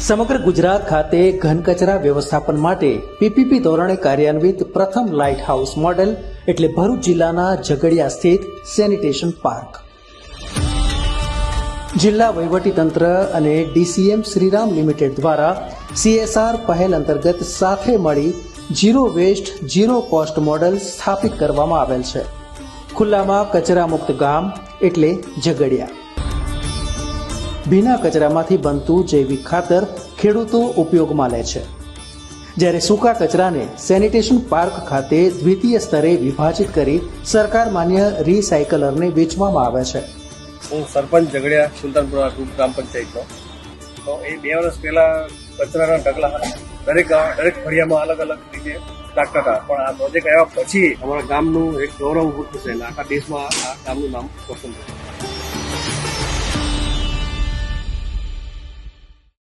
સમગ્ર ગુજરાત ખાતે ઘન કચરા વ્યવસ્થાપન માટે પીપીપી ધોરણે કાર્યાન્વિત પ્રથમ લાઇટ હાઉસ મોડેલ એટલે ભરૂચ જિલ્લાના ઝઘડિયા સ્થિત સેનિટેશન પાર્ક. જિલ્લા વહીવટીતંત્ર અને ડીસીએમ શ્રીરામ લિમિટેડ દ્વારા CSR પહેલ અંતર્ગત સાથે મળી zero waste zero cost model સ્થાપિત કરવામાં આવેલ છે. ખુલ્લામાં કચરા મુક્ત ગામ એટલે ઝઘડિયા. ભીના કચરામાંથી બનતું જૈવિક ખાતર ખેડૂતો ઉપયોગમાં લે છે, જ્યારે સૂકા કચરાને સેનિટેશન પાર્ક ખાતે દ્વિતીય સ્તરે વિભાજિત કરી સરકાર માન્ય રીસાયકલરને વેચવામાં આવે છે. હું સરપંચ ઝઘડિયા સુલતાનપુરા ગ્રામ પંચાયતનો. તો એ 2 વર્ષ પહેલા કચરાના ઢગલા દરેક ફળિયામાં અલગ અલગ રીતે લાગતા હતા, પણ આ પ્રોજેક્ટ આવ્યા પછી અમારા ગામનું એક ગૌરવ ઊભું થશે અને આખા દેશમાં આ ગામનું નામ રોશન થશે.